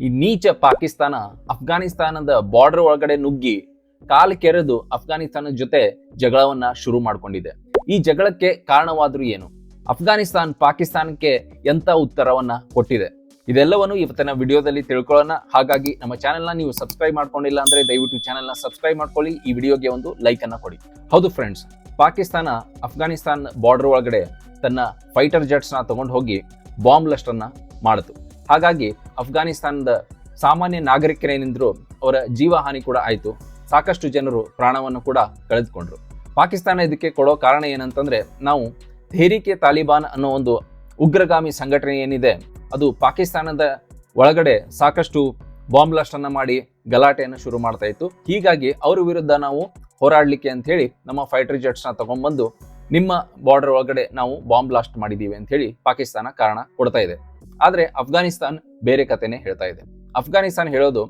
ಈ ನೀಚ ಪಾಕಿಸ್ತಾನ ಅಫ್ಘಾನಿಸ್ತಾನದ ಬಾರ್ಡರ್ ಒಳಗಡೆ ನುಗ್ಗಿ ಕಾಲು ಕೆರೆದು ಅಫ್ಘಾನಿಸ್ತಾನದ ಜೊತೆ ಜಗಳವನ್ನ ಶುರು ಮಾಡಿಕೊಂಡಿದೆ. ಈ ಜಗಳಕ್ಕೆ ಕಾರಣವಾದ್ರೂ ಏನು? ಅಫ್ಘಾನಿಸ್ತಾನ್ ಪಾಕಿಸ್ತಾನಕ್ಕೆ ಎಂತ ಉತ್ತರವನ್ನ ಕೊಟ್ಟಿದೆ? ಇದೆಲ್ಲವನ್ನು ಇವತ್ತಿನ ವಿಡಿಯೋದಲ್ಲಿ ತಿಳ್ಕೊಳ್ಳೋಣ. ಹಾಗಾಗಿ ನಮ್ಮ ಚಾನೆಲ್ನ ನೀವು ಸಬ್ಸ್ಕ್ರೈಬ್ ಮಾಡ್ಕೊಂಡಿಲ್ಲ ಅಂದ್ರೆ ದಯವಿಟ್ಟು ಚಾನೆಲ್ನ ಸಬ್ಸ್ಕ್ರೈಬ್ ಮಾಡ್ಕೊಳ್ಳಿ. ಈ ವಿಡಿಯೋಗೆ ಒಂದು ಲೈಕ್ ಅನ್ನ ಕೊಡಿ. ಹೌದು ಫ್ರೆಂಡ್ಸ್, ಪಾಕಿಸ್ತಾನ ಅಫ್ಘಾನಿಸ್ತಾನ್ ಬಾರ್ಡರ್ ಒಳಗಡೆ ತನ್ನ ಫೈಟರ್ ಜೆಟ್ಸ್ ನ ತಗೊಂಡು ಹೋಗಿ ಬಾಂಬ್ ಬ್ಲಾಸ್ಟ್ ಅನ್ನ ಮಾಡಿತು. ಹಾಗಾಗಿ ಅಫ್ಘಾನಿಸ್ತಾನದ ಸಾಮಾನ್ಯ ನಾಗರಿಕರೇನಿದ್ರು ಅವರ ಜೀವ ಹಾನಿ ಕೂಡ ಆಯಿತು. ಸಾಕಷ್ಟು ಜನರು ಪ್ರಾಣವನ್ನು ಕೂಡ ಕಳೆದುಕೊಂಡ್ರು. ಪಾಕಿಸ್ತಾನ ಇದಕ್ಕೆ ಕೊಡೋ ಕಾರಣ ಏನಂತಂದ್ರೆ, ನಾವು ತೆಹರೀಕೆ ತಾಲಿಬಾನ್ ಅನ್ನೋ ಒಂದು ಉಗ್ರಗಾಮಿ ಸಂಘಟನೆ ಏನಿದೆ ಅದು ಪಾಕಿಸ್ತಾನದ ಒಳಗಡೆ ಸಾಕಷ್ಟು ಬಾಂಬ್ ಬ್ಲಾಸ್ಟ್ ಅನ್ನ ಮಾಡಿ ಗಲಾಟೆಯನ್ನು ಶುರು ಮಾಡ್ತಾ ಇತ್ತು. ಹೀಗಾಗಿ ಅವ್ರ ವಿರುದ್ಧ ನಾವು ಹೋರಾಡ್ಲಿಕ್ಕೆ ಅಂತ ಹೇಳಿ ನಮ್ಮ ಫೈಟರ್ ಜೆಟ್ಸ್ ನ ತಗೊಂಡ್ಬಂದು ನಿಮ್ಮ ಬಾರ್ಡರ್ ಒಳಗಡೆ ನಾವು ಬಾಂಬ್ ಬ್ಲಾಸ್ಟ್ ಮಾಡಿದೀವಿ ಅಂತ ಹೇಳಿ ಪಾಕಿಸ್ತಾನ ಕಾರಣ ಕೊಡ್ತಾ ಇದೆ. ಆದ್ರೆ ಅಫ್ಘಾನಿಸ್ತಾನ್ ಬೇರೆ ಕಥೆನೆ ಹೇಳ್ತಾ ಇದೆ. ಅಫ್ಘಾನಿಸ್ತಾನ್ ಹೇಳೋದು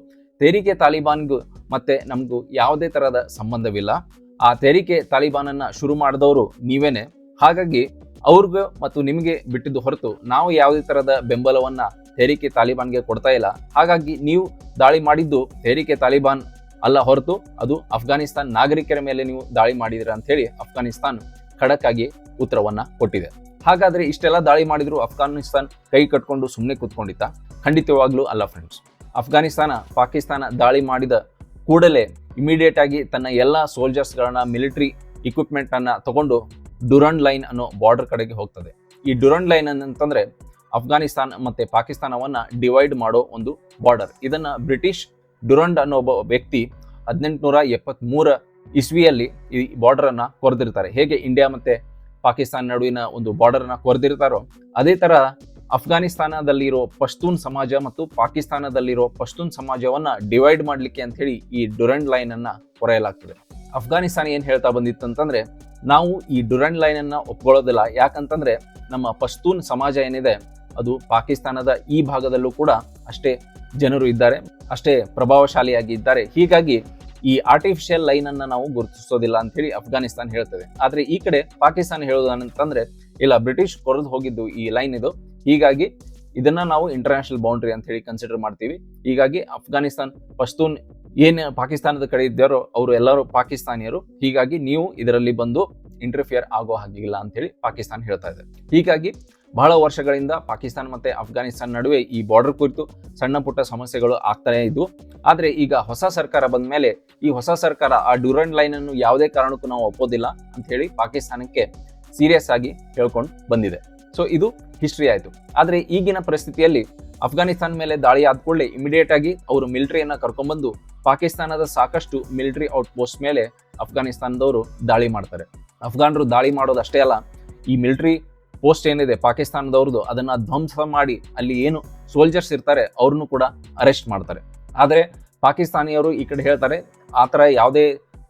ತೆಹರೀಕೆ ತಾಲಿಬಾನ್ಗೂ ಮತ್ತೆ ನಮಗೂ ಯಾವುದೇ ತರಹದ ಸಂಬಂಧವಿಲ್ಲ. ಆ ತೆಹರೀಕೆ ತಾಲಿಬಾನ್ ಅನ್ನ ಶುರು ಮಾಡಿದವರು ನೀವೇನೆ. ಹಾಗಾಗಿ ಅವ್ರಿಗೂ ಮತ್ತು ನಿಮಗೆ ಬಿಟ್ಟಿದ್ದು ಹೊರತು ನಾವು ಯಾವುದೇ ತರಹದ ಬೆಂಬಲವನ್ನ ತೆಹರೀಕೆ ತಾಲಿಬಾನ್ಗೆ ಕೊಡ್ತಾ ಇಲ್ಲ. ಹಾಗಾಗಿ ನೀವು ದಾಳಿ ಮಾಡಿದ್ದು ತೆಹರೀಕೆ ತಾಲಿಬಾನ್ ಅಲ್ಲ ಹೊರತು ಅದು ಅಫ್ಘಾನಿಸ್ತಾನ್ ನಾಗರಿಕರ ಮೇಲೆ ನೀವು ದಾಳಿ ಮಾಡಿದಿರ ಅಂತ ಹೇಳಿ ಅಫ್ಘಾನಿಸ್ತಾನ್ ಖಡಕ್ ಆಗಿ ಉತ್ತರವನ್ನ ಕೊಟ್ಟಿದೆ. ಹಾಗಾದ್ರೆ ಇಷ್ಟೆಲ್ಲ ದಾಳಿ ಮಾಡಿದ್ರು ಅಫ್ಘಾನಿಸ್ತಾನ್ ಕೈ ಕಟ್ಕೊಂಡು ಸುಮ್ಮನೆ ಕೂತ್ಕೊಂಡಿತ್ತ? ಖಂಡಿತವಾಗ್ಲೂ ಅಲ್ಲ ಫ್ರೆಂಡ್ಸ್. ಅಫ್ಘಾನಿಸ್ತಾನ ಪಾಕಿಸ್ತಾನ ದಾಳಿ ಮಾಡಿದ ಕೂಡಲೇ ಇಮಿಡಿಯೇಟ್ ಆಗಿ ತನ್ನ ಎಲ್ಲ ಸೋಲ್ಜರ್ಸ್ಗಳನ್ನ ಮಿಲಿಟರಿ ಇಕ್ವಿಪ್ಮೆಂಟ್ ಅನ್ನ ತಗೊಂಡು ಡುರಂಡ್ ಲೈನ್ ಅನ್ನೋ ಬಾರ್ಡರ್ ಕಡೆಗೆ ಹೋಗ್ತದೆ. ಈ ಡುರಂಡ್ ಲೈನ್ ಅಂತಂದ್ರೆ ಅಫ್ಘಾನಿಸ್ತಾನ ಮತ್ತೆ ಪಾಕಿಸ್ತಾನವನ್ನ ಡಿವೈಡ್ ಮಾಡೋ ಒಂದು ಬಾರ್ಡರ್. ಇದನ್ನ ಬ್ರಿಟಿಷ್ ಡುರಂಡ್ ಅನ್ನೋ ಒಬ್ಬ ವ್ಯಕ್ತಿ 1873 ಇಸ್ವಿಯಲ್ಲಿ ಈ ಬಾರ್ಡರ್ ಅನ್ನ ಕೊರೆದಿರ್ತಾರೆ. ಹೇಗೆ ಇಂಡಿಯಾ ಮತ್ತೆ ಪಾಕಿಸ್ತಾನ ನಡುವಿನ ಒಂದು ಬಾರ್ಡರ್ ಅನ್ನ ಕೊರೆದಿರ್ತಾರೋ ಅದೇ ತರ ಅಫ್ಘಾನಿಸ್ತಾನದಲ್ಲಿರೋ ಪಶ್ತೂನ್ ಸಮಾಜ ಮತ್ತು ಪಾಕಿಸ್ತಾನದಲ್ಲಿರೋ ಪಶ್ತೂನ್ ಸಮಾಜವನ್ನ ಡಿವೈಡ್ ಮಾಡ್ಲಿಕ್ಕೆ ಅಂತ ಹೇಳಿ ಈ ಡುರಂಡ್ ಲೈನ್ ಅನ್ನ ಕೊರೆಯಲಾಗ್ತದೆ. ಅಫ್ಘಾನಿಸ್ತಾನ ಏನ್ ಹೇಳ್ತಾ ಬಂದಿತ್ತು ಅಂತಂದ್ರೆ, ನಾವು ಈ ಡುರಂಡ್ ಲೈನ್ ಅನ್ನ ಒಪ್ಕೊಳ್ಳೋದಿಲ್ಲ. ಯಾಕಂತಂದ್ರೆ ನಮ್ಮ ಪಶ್ತೂನ್ ಸಮಾಜ ಏನಿದೆ ಅದು ಪಾಕಿಸ್ತಾನದ ಈ ಭಾಗದಲ್ಲೂ ಕೂಡ ಅಷ್ಟೇ ಜನರು ಇದ್ದಾರೆ, ಅಷ್ಟೇ ಪ್ರಭಾವಶಾಲಿಯಾಗಿ ಇದ್ದಾರೆ. ಹೀಗಾಗಿ ಈ ಆರ್ಟಿಫಿಷಿಯಲ್ ಲೈನ್ ಅನ್ನ ನಾವು ಗುರುತಿಸೋದಿಲ್ಲ ಅಂತ ಹೇಳಿ ಅಫ್ಘಾನಿಸ್ತಾನ ಹೇಳ್ತದೆ. ಆದ್ರೆ ಈ ಕಡೆ ಪಾಕಿಸ್ತಾನ ಹೇಳೋದಂತಂದ್ರೆ, ಇಲ್ಲ, ಬ್ರಿಟಿಷ್ ಕೊರೆದು ಹೋಗಿದ್ದು ಈ ಲೈನ್ ಇದು, ಹೀಗಾಗಿ ಇದನ್ನ ನಾವು ಇಂಟರ್ನ್ಯಾಷನಲ್ ಬೌಂಡ್ರಿ ಅಂತ ಹೇಳಿ ಕನ್ಸಿಡರ್ ಮಾಡ್ತೀವಿ. ಹೀಗಾಗಿ ಅಫ್ಘಾನಿಸ್ತಾನ್ ಪಶ್ತೂನ್ ಏನ್ ಪಾಕಿಸ್ತಾನದ ಕಡೆ ಇದ್ದಾರೋ ಅವರು ಎಲ್ಲರೂ ಪಾಕಿಸ್ತಾನಿಯರು. ಹೀಗಾಗಿ ನೀವು ಇದರಲ್ಲಿ ಬಂದು ಇಂಟರ್ಫಿಯರ್ ಆಗೋ ಹಾಗಿಲ್ಲ ಅಂತ ಹೇಳಿ ಪಾಕಿಸ್ತಾನ ಹೇಳ್ತಾ ಇದೆ. ಹೀಗಾಗಿ ಬಹಳ ವರ್ಷಗಳಿಂದ ಪಾಕಿಸ್ತಾನ ಮತ್ತೆ ಅಫ್ಘಾನಿಸ್ತಾನ ನಡುವೆ ಈ ಬಾರ್ಡರ್ ಕುರಿತು ಸಣ್ಣ ಪುಟ್ಟ ಸಮಸ್ಯೆಗಳು ಆಗ್ತಾನೆ ಇದ್ವು. ಆದ್ರೆ ಈಗ ಹೊಸ ಸರ್ಕಾರ ಬಂದ ಮೇಲೆ ಈ ಹೊಸ ಸರ್ಕಾರ ಆ ಡ್ಯೂರಂಡ್ ಲೈನ್ ಅನ್ನು ಯಾವುದೇ ಕಾರಣಕ್ಕೂ ನಾವು ಒಪ್ಪೋದಿಲ್ಲ ಅಂತ ಹೇಳಿ ಪಾಕಿಸ್ತಾನಕ್ಕೆ ಸೀರಿಯಸ್ ಆಗಿ ಹೇಳ್ಕೊಂಡು ಬಂದಿದೆ. ಸೊ ಇದು ಹಿಸ್ಟ್ರಿ ಆಯ್ತು. ಆದ್ರೆ ಈಗಿನ ಪರಿಸ್ಥಿತಿಯಲ್ಲಿ ಅಫ್ಘಾನಿಸ್ತಾನ ಮೇಲೆ ದಾಳಿ ಆದ ಕೂಡಲೇ ಇಮಿಡಿಯೇಟ್ ಆಗಿ ಅವರು ಮಿಲಿಟರಿಯನ್ನ ಕರ್ಕೊಂಡ್ಬಂದು ಪಾಕಿಸ್ತಾನದ ಸಾಕಷ್ಟು ಮಿಲಿಟರಿ ಔಟ್ ಪೋಸ್ಟ್ ಮೇಲೆ ಅಫ್ಘಾನಿಸ್ತಾನದವರು ದಾಳಿ ಮಾಡ್ತಾರೆ. ಅಫ್ಘಾನರು ದಾಳಿ ಮಾಡೋದು ಅಷ್ಟೇ ಅಲ್ಲ, ಈ ಮಿಲಿಟರಿ ಪೋಸ್ಟ್ ಏನಿದೆ ಪಾಕಿಸ್ತಾನದವ್ರದ್ದು ಅದನ್ನ ಧ್ವಂಸ ಮಾಡಿ ಅಲ್ಲಿ ಏನು ಸೋಲ್ಜರ್ಸ್ ಇರ್ತಾರೆ ಅವ್ರನ್ನು ಕೂಡ ಅರೆಸ್ಟ್ ಮಾಡ್ತಾರೆ. ಆದ್ರೆ ಪಾಕಿಸ್ತಾನಿಯವರು ಈ ಕಡೆ ಹೇಳ್ತಾರೆ ಆತರ ಯಾವುದೇ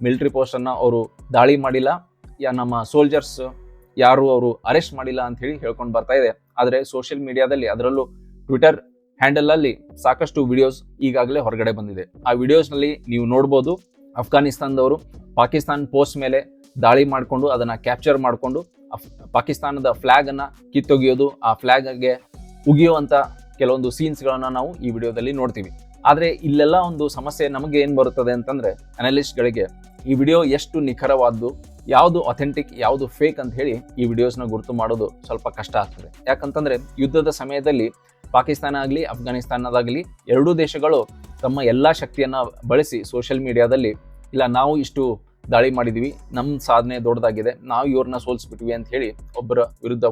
ಮಿಲಿಟರಿ ಪೋಸ್ಟ್ ಅನ್ನ ಅವರು ದಾಳಿ ಮಾಡಿಲ್ಲ, ನಮ್ಮ ಸೋಲ್ಜರ್ಸ್ ಯಾರು ಅವರು ಅರೆಸ್ಟ್ ಮಾಡಿಲ್ಲ ಅಂತ ಹೇಳಿ ಹೇಳ್ಕೊಂಡು ಬರ್ತಾ ಇದೆ. ಆದ್ರೆ ಸೋಷಿಯಲ್ ಮೀಡಿಯಾದಲ್ಲಿ, ಅದರಲ್ಲೂ ಟ್ವಿಟರ್ ಹ್ಯಾಂಡಲ್ ಅಲ್ಲಿ ಸಾಕಷ್ಟು ವಿಡಿಯೋಸ್ ಈಗಾಗಲೇ ಹೊರಗಡೆ ಬಂದಿದೆ. ಆ ವಿಡಿಯೋಸ್ ನಲ್ಲಿ ನೀವು ನೋಡ್ಬೋದು, ಅಫ್ಘಾನಿಸ್ತಾನದವರು ಪಾಕಿಸ್ತಾನ ಪೋಸ್ಟ್ ಮೇಲೆ ದಾಳಿ ಮಾಡಿಕೊಂಡು ಅದನ್ನ ಕ್ಯಾಪ್ಚರ್ ಮಾಡಿಕೊಂಡು ಪಾಕಿಸ್ತಾನದ ಫ್ಲಾಗ್ ಅನ್ನ ಕಿತ್ತೊಗೆಯೋದು, ಆ ಫ್ಲಾಗ್ಗೆ ಉಗಿಯುವಂತ ಕೆಲವೊಂದು ಸೀನ್ಸ್ ಗಳನ್ನ ನಾವು ಈ ವಿಡಿಯೋದಲ್ಲಿ ನೋಡ್ತೀವಿ. ಆದ್ರೆ ಇಲ್ಲೆಲ್ಲ ಒಂದು ಸಮಸ್ಯೆ ನಮಗೆ ಏನ್ ಬರುತ್ತದೆ ಅಂತಂದ್ರೆ, ಅನಲಿಸ್ಟ್ ಗಳಿಗೆ ಈ ವಿಡಿಯೋ ಎಷ್ಟು ನಿಖರವಾದ್ದು, ಯಾವುದು ಅಥೆಂಟಿಕ್, ಯಾವುದು ಫೇಕ್ ಅಂತ ಹೇಳಿ ಈ ವಿಡಿಯೋಸ್ನ ಗುರುತು ಮಾಡೋದು ಸ್ವಲ್ಪ ಕಷ್ಟ ಆಗ್ತದೆ. ಯಾಕಂತಂದ್ರೆ ಯುದ್ಧದ ಸಮಯದಲ್ಲಿ ಪಾಕಿಸ್ತಾನ ಆಗಲಿ ಅಫ್ಘಾನಿಸ್ತಾನದಾಗಲಿ ಎರಡೂ ದೇಶಗಳು ತಮ್ಮ ಎಲ್ಲಾ ಶಕ್ತಿಯನ್ನ ಬಳಸಿ ಸೋಷಿಯಲ್ ಮೀಡಿಯಾದಲ್ಲಿ ಇಲ್ಲ ನಾವು ಇಷ್ಟು ದಾಳಿ ಮಾಡಿದ್ವಿ, ನಮ್ಮ ಸಾಧನೆ ದೊಡ್ಡದಾಗಿದೆ, ನಾವು ಇವ್ರನ್ನ ಸೋಲ್ಸ್ಬಿಟ್ವಿ ಅಂತ ಹೇಳಿ ಒಬ್ಬರ ವಿರುದ್ಧ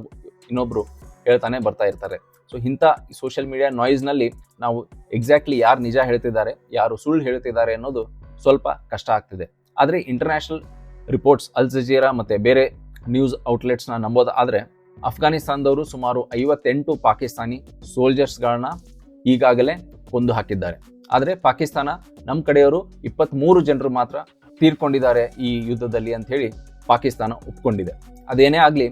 ಇನ್ನೊಬ್ರು ಹೇಳ್ತಾನೆ ಬರ್ತಾ ಇರ್ತಾರೆ. ಸೊ ಇಂಥ ಸೋಷಿಯಲ್ ಮೀಡಿಯಾ ನಾಯ್ಸ್ ನಲ್ಲಿ ನಾವು ಎಕ್ಸಾಕ್ಟ್ಲಿ ಯಾರು ನಿಜ ಹೇಳ್ತಿದ್ದಾರೆ ಯಾರು ಸುಳ್ಳು ಹೇಳ್ತಿದ್ದಾರೆ ಅನ್ನೋದು ಸ್ವಲ್ಪ ಕಷ್ಟ ಆಗ್ತಿದೆ. ಆದ್ರೆ ಇಂಟರ್ನ್ಯಾಷನಲ್ ರಿಪೋರ್ಟ್ಸ್, ಅಲ್ ಜಜೀರಾ ಮತ್ತೆ ಬೇರೆ ನ್ಯೂಸ್ ಔಟ್ಲೆಟ್ಸ್ ನ ನಂಬೋದ ಆದ್ರೆ ಅಫ್ಘಾನಿಸ್ತಾನದವರು ಸುಮಾರು 58 ಪಾಕಿಸ್ತಾನಿ ಸೋಲ್ಜರ್ಸ್ಗಳನ್ನ ಈಗಾಗಲೇ ಕೊಂದು ಹಾಕಿದ್ದಾರೆ. ಆದ್ರೆ ಪಾಕಿಸ್ತಾನ ನಮ್ಮ ಕಡೆಯವರು 23 ಜನರು ಮಾತ್ರ ತೀರ್ಕೊಂಡಿದ್ದಾರೆ ಈ ಯುದ್ಧದಲ್ಲಿ ಅಂತ ಹೇಳಿ ಪಾಕಿಸ್ತಾನ ಒಪ್ಕೊಂಡಿದೆ. ಅದೇನೇ ಆಗ್ಲಿ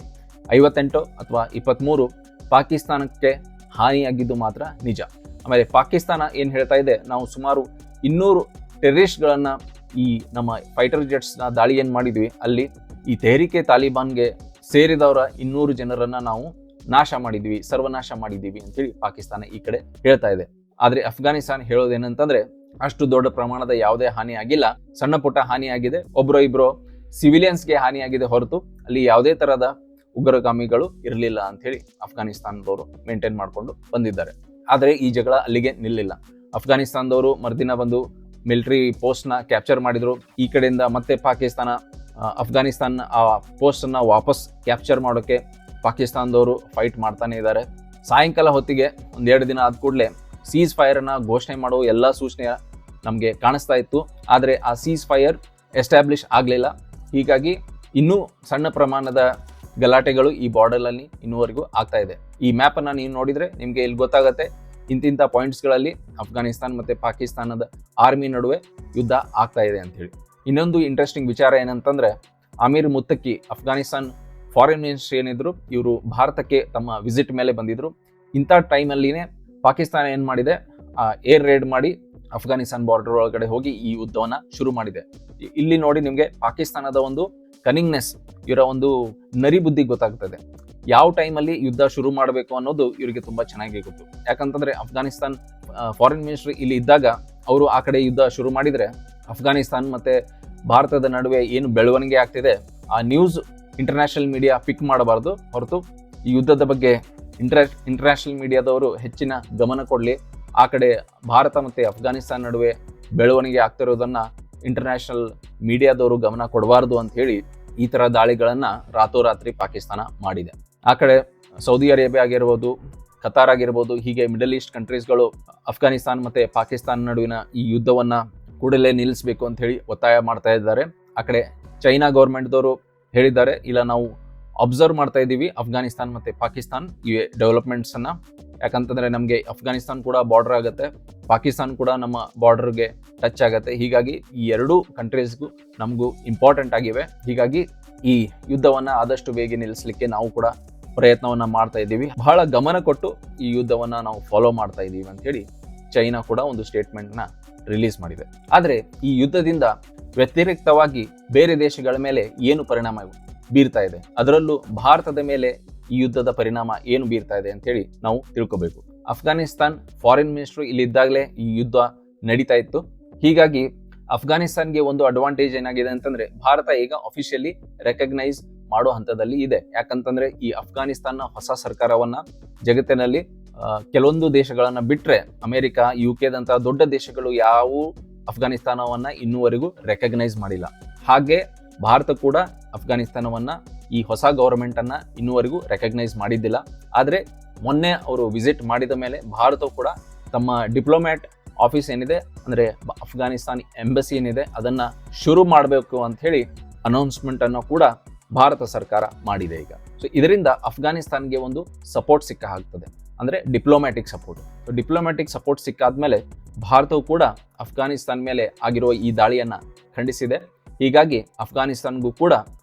58 ಅಥವಾ 23 ಪಾಕಿಸ್ತಾನಕ್ಕೆ ಹಾನಿಯಾಗಿದ್ದು ಮಾತ್ರ ನಿಜ. ಆಮೇಲೆ ಪಾಕಿಸ್ತಾನ ಏನ್ ಹೇಳ್ತಾ ಇದೆ, ನಾವು ಸುಮಾರು 200 ಟೆರರಿಸ್ಟ್ಗಳನ್ನ ಈ ನಮ್ಮ ಫೈಟರ್ ಜೆಟ್ಸ್ ನ ದಾಳಿ ಏನ್ ಮಾಡಿದ್ವಿ ಅಲ್ಲಿ ಈ ತೆಹರೀಕೆ ತಾಲಿಬಾನ್ಗೆ ಸೇರಿದವರ 200 ಜನರನ್ನ ನಾವು ನಾಶ ಮಾಡಿದ್ವಿ, ಸರ್ವನಾಶ ಮಾಡಿದೀವಿ ಅಂತೇಳಿ ಪಾಕಿಸ್ತಾನ ಈ ಕಡೆ ಹೇಳ್ತಾ ಇದೆ. ಆದ್ರೆ ಅಫ್ಘಾನಿಸ್ತಾನ ಹೇಳೋದೇನಂತಂದ್ರೆ ಅಷ್ಟು ದೊಡ್ಡ ಪ್ರಮಾಣದ ಯಾವುದೇ ಹಾನಿ ಆಗಿಲ್ಲ, ಸಣ್ಣ ಪುಟ್ಟ ಹಾನಿ ಆಗಿದೆ, ಒಬ್ರೋ ಇಬ್ರೋ ಸಿವಿಲಿಯನ್ಸ್ಗೆ ಹಾನಿಯಾಗಿದೆ ಹೊರತು ಅಲ್ಲಿ ಯಾವುದೇ ತರಹದ ಉಗ್ರಗಾಮಿಗಳು ಇರಲಿಲ್ಲ ಅಂತ ಹೇಳಿ ಅಫ್ಘಾನಿಸ್ತಾನದವರು ಮೇಂಟೈನ್ ಮಾಡ್ಕೊಂಡು ಬಂದಿದ್ದಾರೆ. ಆದರೆ ಈ ಜಗಳ ಅಲ್ಲಿಗೆ ನಿಲ್ಲಿಲ್ಲ. ಅಫ್ಘಾನಿಸ್ತಾನದವರು ಮರುದಿನ ಬಂದು ಮಿಲಿಟರಿ ಪೋಸ್ಟ್ ನ ಕ್ಯಾಪ್ಚರ್ ಮಾಡಿದ್ರು. ಈ ಕಡೆಯಿಂದ ಮತ್ತೆ ಪಾಕಿಸ್ತಾನ ಅಫ್ಘಾನಿಸ್ತಾನ ಆ ಪೋಸ್ಟ್ ಅನ್ನ ವಾಪಸ್ ಕ್ಯಾಪ್ಚರ್ ಮಾಡೋಕೆ ಪಾಕಿಸ್ತಾನದವರು ಫೈಟ್ ಮಾಡ್ತಾನೆ ಇದ್ದಾರೆ. ಸಾಯಂಕಾಲ ಹೊತ್ತಿಗೆ ಒಂದೆರಡು ದಿನ ಆದ ಕೂಡಲೇ ಸೀಸ್ ಫೈರ್ ಅನ್ನ ಘೋಷಣೆ ಮಾಡುವ ಎಲ್ಲಾ ಸೂಚನೆ ನಮಗೆ ಕಾಣಿಸ್ತಾ ಇತ್ತು. ಆದರೆ ಆ ಸೀಸ್ ಫೈರ್ ಎಸ್ಟಾಬ್ಲಿಷ್ ಆಗಲಿಲ್ಲ. ಹೀಗಾಗಿ ಇನ್ನೂ ಸಣ್ಣ ಪ್ರಮಾಣದ ಗಲಾಟೆಗಳು ಈ ಬಾರ್ಡರ್ ಅಲ್ಲಿ ಇನ್ನೂವರೆಗೂ ಆಗ್ತಾ ಇದೆ. ಈ ಮ್ಯಾಪ್ ಅನ್ನ ನೀವು ನೋಡಿದ್ರೆ ನಿಮ್ಗೆ ಇಲ್ಲಿ ಗೊತ್ತಾಗತ್ತೆ ಇಂತಿಂತ ಪಾಯಿಂಟ್ಸ್ ಗಳಲ್ಲಿ ಅಫ್ಘಾನಿಸ್ತಾನ ಮತ್ತೆ ಪಾಕಿಸ್ತಾನದ ಆರ್ಮಿ ನಡುವೆ ಯುದ್ಧ ಆಗ್ತಾ ಇದೆ ಅಂತ ಹೇಳಿ. ಇನ್ನೊಂದು ಇಂಟ್ರೆಸ್ಟಿಂಗ್ ವಿಚಾರ ಏನಂತಂದ್ರೆ, ಅಮೀರ್ ಮುತ್ತಕಿ ಅಫ್ಘಾನಿಸ್ತಾನ್ ಫಾರಿನ್ ಮಿನಿಸ್ಟರ್ ಏನಿದ್ರು, ಇವರು ಭಾರತಕ್ಕೆ ತಮ್ಮ ವಿಸಿಟ್ ಮೇಲೆ ಬಂದಿದ್ರು. ಇಂಥ ಟೈಮಲ್ಲಿನೇ ಪಾಕಿಸ್ತಾನ ಏನ್ ಮಾಡಿದೆ, ಏರ್ ರೇಡ್ ಮಾಡಿ ಅಫ್ಘಾನಿಸ್ತಾನ್ ಬಾರ್ಡರ್ ಒಳಗಡೆ ಹೋಗಿ ಈ ಯುದ್ಧವನ್ನ ಶುರು ಮಾಡಿದೆ. ಇಲ್ಲಿ ನೋಡಿ ನಿಮ್ಗೆ ಪಾಕಿಸ್ತಾನದ ಒಂದು ಕನಿಂಗ್ನೆಸ್, ಇವರ ಒಂದು ನರಿ ಬುದ್ಧಿ ಗೊತ್ತಾಗ್ತದೆ. ಯಾವ ಟೈಮಲ್ಲಿ ಯುದ್ಧ ಶುರು ಮಾಡಬೇಕು ಅನ್ನೋದು ಇವರಿಗೆ ತುಂಬಾ ಚೆನ್ನಾಗಿ ಗೊತ್ತು. ಯಾಕಂತಂದ್ರೆ ಅಫ್ಘಾನಿಸ್ತಾನ್ ಫಾರಿನ್ ಮಿನಿಸ್ಟರ್ ಇಲ್ಲಿ ಇದ್ದಾಗ ಅವರು ಆ ಕಡೆ ಯುದ್ಧ ಶುರು ಮಾಡಿದ್ರೆ ಅಫ್ಘಾನಿಸ್ತಾನ್ ಮತ್ತೆ ಭಾರತದ ನಡುವೆ ಏನು ಬೆಳವಣಿಗೆ ಆಗ್ತಿದೆ ಆ ನ್ಯೂಸ್ ಇಂಟರ್ನ್ಯಾಷನಲ್ ಮೀಡಿಯಾ ಪಿಕ್ ಮಾಡಬಾರ್ದು ಹೊರತು ಈ ಯುದ್ಧದ ಬಗ್ಗೆ ಇಂಟರ್ನ್ಯಾಷನಲ್ ಮೀಡಿಯಾದವರು ಹೆಚ್ಚಿನ ಗಮನ ಕೊಡಲಿ. ಆ ಕಡೆ ಭಾರತ ಮತ್ತೆ ಅಫ್ಘಾನಿಸ್ತಾನ ನಡುವೆ ಬೆಳವಣಿಗೆ ಆಗ್ತಿರೋದನ್ನ ಇಂಟರ್ನ್ಯಾಷನಲ್ ಮೀಡಿಯಾದವರು ಗಮನ ಕೊಡಬಾರ್ದು ಅಂತ ಹೇಳಿ ಈ ತರ ದಾಳಿಗಳನ್ನ ರಾತ್ರೋರಾತ್ರಿ ಪಾಕಿಸ್ತಾನ ಮಾಡಿದೆ. ಆ ಕಡೆ ಸೌದಿ ಅರೇಬಿಯಾ ಆಗಿರ್ಬೋದು, ಕತಾರ್ ಆಗಿರ್ಬೋದು, ಹೀಗೆ ಮಿಡಲ್ ಈಸ್ಟ್ ಕಂಟ್ರೀಸ್ಗಳು ಅಫ್ಘಾನಿಸ್ತಾನ್ ಮತ್ತೆ ಪಾಕಿಸ್ತಾನ ನಡುವಿನ ಈ ಯುದ್ಧವನ್ನ ಕೂಡಲೇ ನಿಲ್ಲಿಸಬೇಕು ಅಂತ ಹೇಳಿ ಒತ್ತಾಯ ಮಾಡ್ತಾ ಇದ್ದಾರೆ. ಆ ಕಡೆ ಚೈನಾ ಗೌರ್ಮೆಂಟ್ದವರು ಹೇಳಿದ್ದಾರೆ, ಇಲ್ಲ ನಾವು ಅಬ್ಸರ್ವ್ ಮಾಡ್ತಾ ಇದ್ದೀವಿ ಅಫ್ಘಾನಿಸ್ತಾನ್ ಮತ್ತೆ ಪಾಕಿಸ್ತಾನ್ ಈ ಡೆವಲಪ್ಮೆಂಟ್ಸ್ ಅನ್ನ. ಯಾಕಂತಂದ್ರೆ ನಮಗೆ ಅಫ್ಘಾನಿಸ್ತಾನ್ ಕೂಡ ಬಾರ್ಡರ್ ಆಗುತ್ತೆ, ಪಾಕಿಸ್ತಾನ್ ಕೂಡ ನಮ್ಮ ಬಾರ್ಡರ್ಗೆ ಟಚ್ ಆಗುತ್ತೆ. ಹೀಗಾಗಿ ಈ ಎರಡೂ ಕಂಟ್ರೀಸ್ಗೂ ನಮಗೂ ಇಂಪಾರ್ಟೆಂಟ್ ಆಗಿವೆ. ಹೀಗಾಗಿ ಈ ಯುದ್ಧವನ್ನ ಆದಷ್ಟು ಬೇಗ ನಿಲ್ಲಿಸಲಿಕ್ಕೆ ನಾವು ಕೂಡ ಪ್ರಯತ್ನವನ್ನ ಮಾಡ್ತಾ ಇದ್ದೀವಿ, ಬಹಳ ಗಮನ ಕೊಟ್ಟು ಈ ಯುದ್ಧವನ್ನ ನಾವು ಫಾಲೋ ಮಾಡ್ತಾ ಇದ್ದೀವಿ ಅಂತ ಹೇಳಿ ಚೈನಾ ಕೂಡ ಒಂದು ಸ್ಟೇಟ್ಮೆಂಟ್ ನ ರಿಲೀಸ್ ಮಾಡಿದೆ. ಆದ್ರೆ ಈ ಯುದ್ಧದಿಂದ ವ್ಯತಿರಿಕ್ತವಾಗಿ ಬೇರೆ ದೇಶಗಳ ಮೇಲೆ ಏನು ಪರಿಣಾಮ ಬೀರ್ತಾ ಇದೆ, ಅದರಲ್ಲೂ ಭಾರತದ ಮೇಲೆ ಈ ಯುದ್ಧದ ಪರಿಣಾಮ ಏನು ಬೀರ್ತಾ ಇದೆ ಅಂತ ಹೇಳಿ ನಾವು ತಿಳ್ಕೋಬೇಕು. ಅಫ್ಘಾನಿಸ್ತಾನ್ ಫಾರಿನ್ ಮಿನಿಸ್ಟರ್ ಇಲ್ಲಿ ಇದ್ದಾಗಲೇ ಈ ಯುದ್ಧ ನಡೀತಾ ಇತ್ತು. ಹೀಗಾಗಿ ಅಫ್ಘಾನಿಸ್ತಾನ್ಗೆ ಒಂದು ಅಡ್ವಾಂಟೇಜ್ ಏನಾಗಿದೆ ಅಂತಂದ್ರೆ, ಭಾರತ ಈಗ ಅಫಿಷಿಯಲಿ ರೆಕಗ್ನೈಸ್ ಮಾಡೋ ಹಂತದಲ್ಲಿ ಇದೆ. ಯಾಕಂತಂದ್ರೆ ಈ ಅಫ್ಘಾನಿಸ್ತಾನ ಹೊಸ ಸರ್ಕಾರವನ್ನ ಜಗತ್ತಿನಲ್ಲಿ ಕೆಲವೊಂದು ದೇಶಗಳನ್ನ ಬಿಟ್ರೆ ಅಮೆರಿಕ, UK ದೊಡ್ಡ ದೇಶಗಳು ಯಾವುವು ಅಫ್ಘಾನಿಸ್ತಾನವನ್ನ ಇನ್ನೂವರೆಗೂ ರೆಕಗ್ನೈಸ್ ಮಾಡಿಲ್ಲ. ಹಾಗೆ ಭಾರತ ಕೂಡ ಅಫ್ಘಾನಿಸ್ತಾನವನ್ನ ಈ ಹೊಸ ಗವರ್ಮೆಂಟ್ ಅನ್ನ ಇನ್ನೂವರೆಗೂ ರೆಕಗ್ನೈಸ್ ಮಾಡಿದ್ದಿಲ್ಲ. ಆದ್ರೆ ಮೊನ್ನೆ ಅವರು ವಿಸಿಟ್ ಮಾಡಿದ ಮೇಲೆ ಭಾರತವು ಕೂಡ ತಮ್ಮ ಡಿಪ್ಲೊಮ್ಯಾಟ್ ಆಫೀಸ್ ಏನಿದೆ, ಅಂದ್ರೆ ಅಫ್ಘಾನಿಸ್ತಾನ್ ಎಂಬಸಿ ಏನಿದೆ, ಅದನ್ನ ಶುರು ಮಾಡಬೇಕು ಅಂತ ಹೇಳಿ ಅನೌನ್ಸ್ಮೆಂಟ್ ಅನ್ನು ಕೂಡ ಭಾರತ ಸರ್ಕಾರ ಮಾಡಿದೆ ಈಗ. ಸೊ ಇದರಿಂದ ಅಫ್ಘಾನಿಸ್ತಾನ್ಗೆ ಒಂದು ಸಪೋರ್ಟ್ ಸಿಕ್ಕ ಆಗ್ತದೆ, ಅಂದ್ರೆ diplomatic support. So diplomatic support ಸಿಕ್ಕಾದ್ಮೇಲೆ ಭಾರತವು ಕೂಡ ಅಫ್ಘಾನಿಸ್ತಾನ್ ಮೇಲೆ ಆಗಿರುವ ಈ ದಾಳಿಯನ್ನ ಖಂಡಿಸಿದೆ. ಹೀಗಾಗಿ ಅಫ್ಘಾನಿಸ್ತಾನ್ಗೂ ಕೂಡ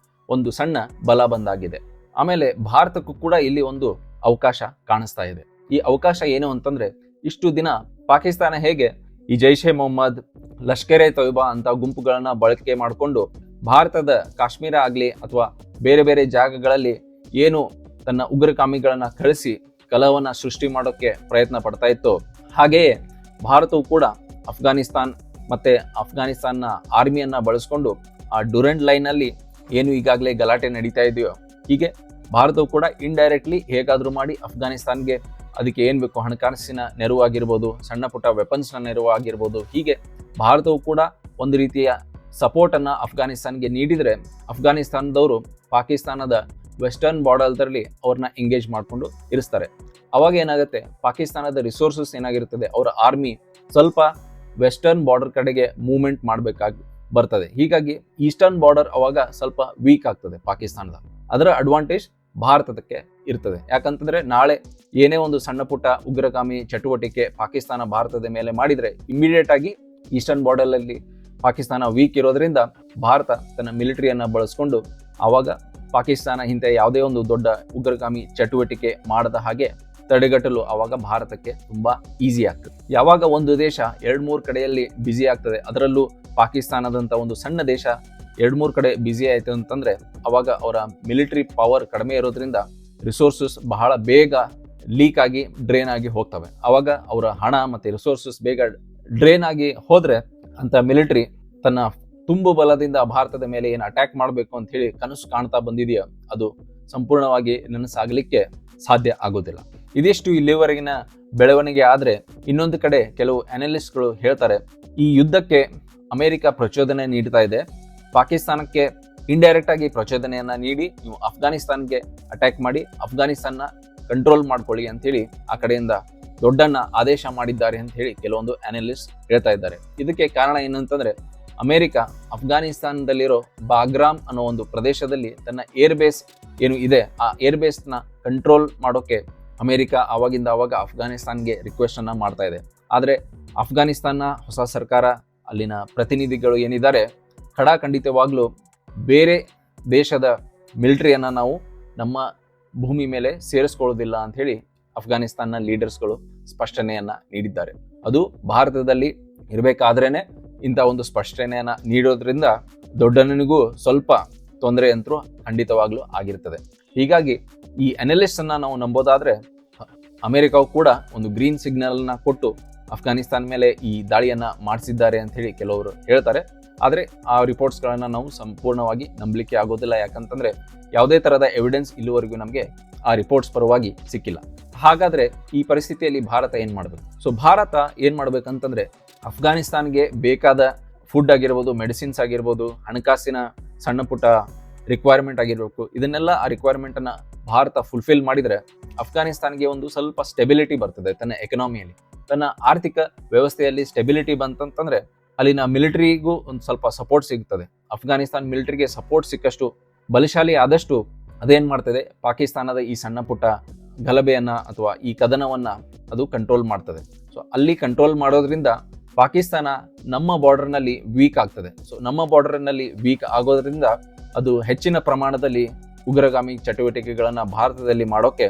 ಒಂದು ಸಣ್ಣ ಬಲ ಬಂದಾಗಿದೆ. ಆಮೇಲೆ ಭಾರತಕ್ಕೂ ಕೂಡ ಇಲ್ಲಿ ಒಂದು ಅವಕಾಶ ಕಾಣಿಸ್ತಾ ಇದೆ. ಈ ಅವಕಾಶ ಏನು ಅಂತಂದ್ರೆ, ಇಷ್ಟು ದಿನ ಪಾಕಿಸ್ತಾನ ಹೇಗೆ ಈ ಜೈಷ್ ಎ ಮೊಹಮ್ಮದ್, ಲಷ್ಕರ್ ಎ ತೊಯ್ಬಾ ಅಂತ ಗುಂಪುಗಳನ್ನ ಬಳಕೆ ಮಾಡಿಕೊಂಡು ಭಾರತದ ಕಾಶ್ಮೀರ ಆಗ್ಲಿ ಅಥವಾ ಬೇರೆ ಬೇರೆ ಜಾಗಗಳಲ್ಲಿ ಏನು ತನ್ನ ಉಗ್ರಗಾಮಿಗಳನ್ನ ಕಳಿಸಿ ಕಲಹವನ್ನ ಸೃಷ್ಟಿ ಮಾಡೋಕೆ ಪ್ರಯತ್ನ ಪಡ್ತಾ ಇತ್ತು, ಹಾಗೆಯೇ ಭಾರತವು ಕೂಡ ಅಫ್ಘಾನಿಸ್ತಾನ್ ಮತ್ತೆ ಅಫ್ಘಾನಿಸ್ತಾನ್ನ ಆರ್ಮಿಯನ್ನ ಬಳಸ್ಕೊಂಡು ಆ ಡ್ಯೂರೆಂಟ್ ಲೈನ್ ಅಲ್ಲಿ ಏನು ಈಗಾಗಲೇ ಗಲಾಟೆ ನಡೀತಾ ಇದೆಯೋ, ಹೀಗೆ ಭಾರತವು ಕೂಡ ಇಂಡೈರೆಕ್ಟ್ಲಿ ಹೇಗಾದ್ರೂ ಮಾಡಿ ಅಫ್ಘಾನಿಸ್ತಾನ್ಗೆ ಅದಕ್ಕೆ ಏನ್ ಬೇಕು, ಹಣಕಾಸಿನ ನೆರವು ಆಗಿರ್ಬೋದು, ಸಣ್ಣ ಪುಟ್ಟ ವೆಪನ್ಸ್ ನ ನೆರವು ಆಗಿರ್ಬೋದು, ಹೀಗೆ ಭಾರತವು ಕೂಡ ಒಂದು ರೀತಿಯ ಸಪೋರ್ಟ್ ಅನ್ನ ಅಫ್ಘಾನಿಸ್ತಾನ್ಗೆ ನೀಡಿದ್ರೆ ಅಫ್ಘಾನಿಸ್ತಾನದವರು ಪಾಕಿಸ್ತಾನದ ವೆಸ್ಟರ್ನ್ ಬಾರ್ಡರ್ದಲ್ಲಿ ಅವ್ರನ್ನ ಎಂಗೇಜ್ ಮಾಡ್ಕೊಂಡು ಇರಿಸ್ತಾರೆ. ಅವಾಗ ಏನಾಗುತ್ತೆ, ಪಾಕಿಸ್ತಾನದ ರಿಸೋರ್ಸಸ್ ಏನಾಗಿರ್ತದೆ, ಅವರ ಆರ್ಮಿ ಸ್ವಲ್ಪ ವೆಸ್ಟರ್ನ್ ಬಾರ್ಡರ್ ಕಡೆಗೆ ಮೂವ್ಮೆಂಟ್ ಮಾಡಬೇಕಾಗಿ ಬರ್ತದೆ. ಹೀಗಾಗಿ ಈಸ್ಟರ್ನ್ ಬಾರ್ಡರ್ ಅವಾಗ ಸ್ವಲ್ಪ ವೀಕ್ ಆಗ್ತದೆ ಪಾಕಿಸ್ತಾನದ. ಅದರ ಅಡ್ವಾಂಟೇಜ್ ಭಾರತಕ್ಕೆ ಇರ್ತದೆ. ಯಾಕಂತಂದ್ರೆ ನಾಳೆ ಏನೇ ಒಂದು ಸಣ್ಣ ಪುಟ್ಟ ಉಗ್ರಗಾಮಿ ಚಟುವಟಿಕೆ ಪಾಕಿಸ್ತಾನ ಭಾರತದ ಮೇಲೆ ಮಾಡಿದ್ರೆ ಇಮಿಡಿಯೇಟ್ ಆಗಿ ಈಸ್ಟರ್ನ್ ಬಾರ್ಡರ್ ಅಲ್ಲಿ ಪಾಕಿಸ್ತಾನ ವೀಕ್ ಇರೋದ್ರಿಂದ ಭಾರತ ತನ್ನ ಮಿಲಿಟರಿಯನ್ನ ಬಳಸ್ಕೊಂಡು ಆವಾಗ ಪಾಕಿಸ್ತಾನ ಇಂಥ ಯಾವುದೇ ಒಂದು ದೊಡ್ಡ ಉಗ್ರಗಾಮಿ ಚಟುವಟಿಕೆ ಮಾಡದ ಹಾಗೆ ತಡೆಗಟ್ಟಲು ಆವಾಗ ಭಾರತಕ್ಕೆ ತುಂಬಾ ಈಸಿ ಆಗ್ತದೆ. ಯಾವಾಗ ಒಂದು ದೇಶ 2-3 ಕಡೆಯಲ್ಲಿ ಬ್ಯುಸಿ ಆಗ್ತದೆ, ಅದರಲ್ಲೂ ಪಾಕಿಸ್ತಾನದಂತ ಒಂದು ಸಣ್ಣ ದೇಶ 2-3 ಕಡೆ ಬ್ಯುಸಿ ಆಯ್ತು ಅಂತಂದ್ರೆ ಅವಾಗ ಅವರ ಮಿಲಿಟರಿ ಪವರ್ ಕಡಿಮೆ ಇರೋದ್ರಿಂದ ರಿಸೋರ್ಸಸ್ ಬಹಳ ಬೇಗ ಲೀಕ್ ಆಗಿ ಡ್ರೈನ್ ಆಗಿ ಹೋಗ್ತವೆ. ಅವಾಗ ಅವರ ಹಣ ಮತ್ತು ರಿಸೋರ್ಸಸ್ ಬೇಗ ಡ್ರೈನ್ ಆಗಿ ಹೋದರೆ ಅಂತ ಮಿಲಿಟರಿ ತನ್ನ ತುಂಬು ಬಲದಿಂದ ಭಾರತದ ಮೇಲೆ ಏನು ಅಟ್ಯಾಕ್ ಮಾಡಬೇಕು ಅಂತ ಹೇಳಿ ಕನಸು ಕಾಣ್ತಾ ಬಂದಿದೆಯೋ ಅದು ಸಂಪೂರ್ಣವಾಗಿ ನನಸಾಗಲಿಕ್ಕೆ ಸಾಧ್ಯ ಆಗೋದಿಲ್ಲ. ಇದಿಷ್ಟು ಇಲ್ಲಿವರೆಗಿನ ಬೆಳವಣಿಗೆ. ಆದರೆ ಇನ್ನೊಂದು ಕಡೆ ಕೆಲವು ಅನಲಿಸ್ಟ್ಗಳು ಹೇಳ್ತಾರೆ, ಈ ಯುದ್ಧಕ್ಕೆ ಅಮೆರಿಕ ಪ್ರಚೋದನೆ ನೀಡ್ತಾ ಇದೆ, ಪಾಕಿಸ್ತಾನಕ್ಕೆ ಇಂಡೈರೆಕ್ಟ್ ಆಗಿ ಪ್ರಚೋದನೆಯನ್ನ ನೀಡಿ ನೀವು ಅಫ್ಘಾನಿಸ್ತಾನ್ಗೆ ಅಟ್ಯಾಕ್ ಮಾಡಿ ಅಫ್ಘಾನಿಸ್ತಾನ ಕಂಟ್ರೋಲ್ ಮಾಡ್ಕೊಳ್ಳಿ ಅಂತೇಳಿ ಆ ಕಡೆಯಿಂದ ದೊಡ್ಡನ್ನ ಆದೇಶ ಮಾಡಿದ್ದಾರೆ ಅಂತ ಹೇಳಿ ಕೆಲವೊಂದು ಅನಲಿಸ್ಟ್ ಹೇಳ್ತಾ ಇದ್ದಾರೆ. ಇದಕ್ಕೆ ಕಾರಣ ಏನಂತಂದ್ರೆ, ಅಮೆರಿಕ ಅಫ್ಘಾನಿಸ್ತಾನದಲ್ಲಿರೋ ಬಾಗ್ರಾಮ್ ಅನ್ನೋ ಒಂದು ಪ್ರದೇಶದಲ್ಲಿ ತನ್ನ ಏರ್ ಬೇಸ್ ಏನು ಇದೆ ಆ ಏರ್ ಬೇಸ್ನ ಕಂಟ್ರೋಲ್ ಮಾಡೋಕೆ ಅಮೆರಿಕ ಆವಾಗಿಂದ ಆವಾಗ ಅಫ್ಘಾನಿಸ್ತಾನ್ಗೆ ರಿಕ್ವೆಸ್ಟ್ ಅನ್ನ ಮಾಡ್ತಾ ಇದೆ. ಆದರೆ ಅಫ್ಘಾನಿಸ್ತಾನ ಹೊಸ ಸರ್ಕಾರ, ಅಲ್ಲಿನ ಪ್ರತಿನಿಧಿಗಳು ಏನಿದ್ದಾರೆ, ಖಡಾಖಂಡಿತವಾಗ್ಲೂ ಬೇರೆ ದೇಶದ ಮಿಲಿಟರಿಯನ್ನ ನಾವು ನಮ್ಮ ಭೂಮಿ ಮೇಲೆ ಸೇರಿಸ್ಕೊಳ್ಳೋದಿಲ್ಲ ಅಂತ ಹೇಳಿ ಅಫ್ಘಾನಿಸ್ತಾನ ಲೀಡರ್ಸ್ಗಳು ಸ್ಪಷ್ಟನೆಯನ್ನ ನೀಡಿದ್ದಾರೆ. ಅದು ಭಾರತದಲ್ಲಿ ಇರಬೇಕಾದ್ರೇನೆ ಇಂಥ ಒಂದು ಸ್ಪಷ್ಟನೆಯನ್ನ ನೀಡೋದ್ರಿಂದ ದೊಡ್ಡನಿಗೂ ಸ್ವಲ್ಪ ತೊಂದರೆ ಅಂತೂ ಖಂಡಿತವಾಗ್ಲೂ ಆಗಿರ್ತದೆ. ಹೀಗಾಗಿ ಈ ಅನಲಿಸ್ಟ್ ಅನ್ನ ನಾವು ನಂಬೋದಾದ್ರೆ ಅಮೆರಿಕವು ಕೂಡ ಒಂದು ಗ್ರೀನ್ ಸಿಗ್ನಲ್ನ ಕೊಟ್ಟು ಅಫ್ಘಾನಿಸ್ತಾನ ಮೇಲೆ ಈ ದಾಳಿಯನ್ನ ಮಾಡಿಸಿದ್ದಾರೆ ಅಂತ ಹೇಳಿ ಕೆಲವರು ಹೇಳ್ತಾರೆ. ಆದರೆ ಆ ರಿಪೋರ್ಟ್ಸ್ಗಳನ್ನು ನಾವು ಸಂಪೂರ್ಣವಾಗಿ ನಂಬಲಿಕ್ಕೆ ಆಗೋದಿಲ್ಲ. ಯಾಕಂತಂದ್ರೆ ಯಾವುದೇ ತರಹದ ಎವಿಡೆನ್ಸ್ ಇಲ್ಲಿವರೆಗೂ ನಮಗೆ ಆ ರಿಪೋರ್ಟ್ಸ್ ಪರವಾಗಿ ಸಿಕ್ಕಿಲ್ಲ. ಹಾಗಾದ್ರೆ ಈ ಪರಿಸ್ಥಿತಿಯಲ್ಲಿ ಭಾರತ ಏನ್ ಮಾಡಬೇಕು? ಸೊ ಭಾರತ ಏನ್ ಮಾಡ್ಬೇಕಂತಂದ್ರೆ, ಅಫ್ಘಾನಿಸ್ತಾನ್ಗೆ ಬೇಕಾದ ಫುಡ್ ಆಗಿರ್ಬೋದು, ಮೆಡಿಸಿನ್ಸ್ ಆಗಿರ್ಬೋದು, ಹಣಕಾಸಿನ ಸಣ್ಣ ಪುಟ್ಟ ರಿಕ್ವೈರ್ಮೆಂಟ್ ಆಗಿರ್ಬೇಕು, ಇದನ್ನೆಲ್ಲ ಆ ರಿಕ್ವೈರ್ಮೆಂಟ್ ಅನ್ನ ಭಾರತ ಫುಲ್ಫಿಲ್ ಮಾಡಿದ್ರೆ ಅಫ್ಘಾನಿಸ್ತಾನ್ಗೆ ಒಂದು ಸ್ವಲ್ಪ ಸ್ಟೆಬಿಲಿಟಿ ಬರ್ತದೆ. ತನ್ನ ಎಕನಾಮಿಯಲ್ಲಿ, ತನ್ನ ಆರ್ಥಿಕ ವ್ಯವಸ್ಥೆಯಲ್ಲಿ ಸ್ಟೆಬಿಲಿಟಿ ಬಂತಂತಂದ್ರೆ ಅಲ್ಲಿನ ಮಿಲಿಟರಿಗೂ ಒಂದು ಸ್ವಲ್ಪ ಸಪೋರ್ಟ್ ಸಿಗ್ತದೆ. ಅಫ್ಘಾನಿಸ್ತಾನ್ ಮಿಲಿಟರಿಗೆ ಸಪೋರ್ಟ್ ಸಿಕ್ಕಷ್ಟು, ಬಲಶಾಲಿ ಆದಷ್ಟು ಅದೇನ್ ಮಾಡ್ತದೆ, ಪಾಕಿಸ್ತಾನದ ಈ ಸಣ್ಣ ಪುಟ್ಟ ಗಲಭೆಯನ್ನ ಅಥವಾ ಈ ಕದನವನ್ನ ಅದು ಕಂಟ್ರೋಲ್ ಮಾಡ್ತದೆ. ಸೊ ಅಲ್ಲಿ ಕಂಟ್ರೋಲ್ ಮಾಡೋದ್ರಿಂದ ಪಾಕಿಸ್ತಾನ ನಮ್ಮ ಬಾರ್ಡರ್ನಲ್ಲಿ ವೀಕ್ ಆಗ್ತದೆ. ಸೊ ನಮ್ಮ ಬಾರ್ಡರ್ನಲ್ಲಿ ವೀಕ್ ಆಗೋದ್ರಿಂದ ಅದು ಹೆಚ್ಚಿನ ಪ್ರಮಾಣದಲ್ಲಿ ಉಗ್ರಗಾಮಿ ಚಟುವಟಿಕೆಗಳನ್ನ ಭಾರತದಲ್ಲಿ ಮಾಡೋಕೆ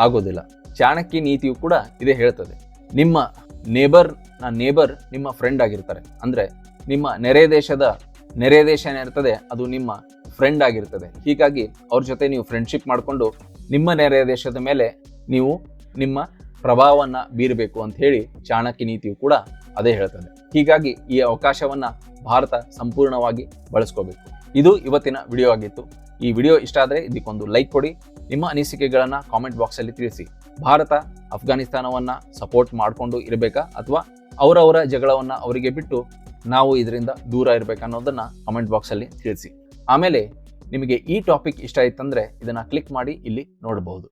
ಆಗೋದಿಲ್ಲ. ಚಾಣಕ್ಯ ನೀತಿಯು ಕೂಡ ಇದೇ ಹೇಳ್ತದೆ, ನಿಮ್ಮ ನೇಬರ್ ನಿಮ್ಮ ಫ್ರೆಂಡ್ ಆಗಿರ್ತಾರೆ. ಅಂದ್ರೆ ನಿಮ್ಮ ನೆರೆ ದೇಶ ಏನಿರ್ತದೆ ಅದು ನಿಮ್ಮ ಫ್ರೆಂಡ್ ಆಗಿರ್ತದೆ. ಹೀಗಾಗಿ ಅವ್ರ ಜೊತೆ ನೀವು ಫ್ರೆಂಡ್ಶಿಪ್ ಮಾಡಿಕೊಂಡು ನಿಮ್ಮ ನೆರೆ ದೇಶದ ಮೇಲೆ ನೀವು ನಿಮ್ಮ ಪ್ರಭಾವವನ್ನ ಬೀರಬೇಕು ಅಂತ ಹೇಳಿ ಚಾಣಕ್ಯ ನೀತಿಯು ಕೂಡ ಅದೇ ಹೇಳ್ತದೆ. ಹೀಗಾಗಿ ಈ ಅವಕಾಶವನ್ನ ಭಾರತ ಸಂಪೂರ್ಣವಾಗಿ ಬಳಸ್ಕೋಬೇಕು. ಇದು ಇವತ್ತಿನ ವಿಡಿಯೋ ಆಗಿತ್ತು. ಈ ವಿಡಿಯೋ ಇಷ್ಟ ಆದರೆ ಇದಕ್ಕೊಂದು ಲೈಕ್ ಕೊಡಿ. ನಿಮ್ಮ ಅನಿಸಿಕೆಗಳನ್ನ ಕಾಮೆಂಟ್ ಬಾಕ್ಸ್ ಅಲ್ಲಿ ತಿಳಿಸಿ. ಭಾರತ ಅಫ್ಘಾನಿಸ್ತಾನವನ್ನ ಸಪೋರ್ಟ್ ಮಾಡಿಕೊಂಡು ಇರಬೇಕಾ ಅಥವಾ ಅವರವರ ಜಗಳವನ್ನ ಅವರಿಗೆ ಬಿಟ್ಟು ನಾವು ಇದರಿಂದ ದೂರ ಇರಬೇಕಾ ಅನ್ನೋದನ್ನ ಕಾಮೆಂಟ್ ಬಾಕ್ಸ್ ಅಲ್ಲಿ ತಿಳಿಸಿ. ಆಮೇಲೆ ನಿಮಗೆ ಈ ಟಾಪಿಕ್ ಇಷ್ಟ ಆಯ್ತಂದ್ರೆ ಇದನ್ನ ಕ್ಲಿಕ್ ಮಾಡಿ ಇಲ್ಲಿ ನೋಡಬಹುದು.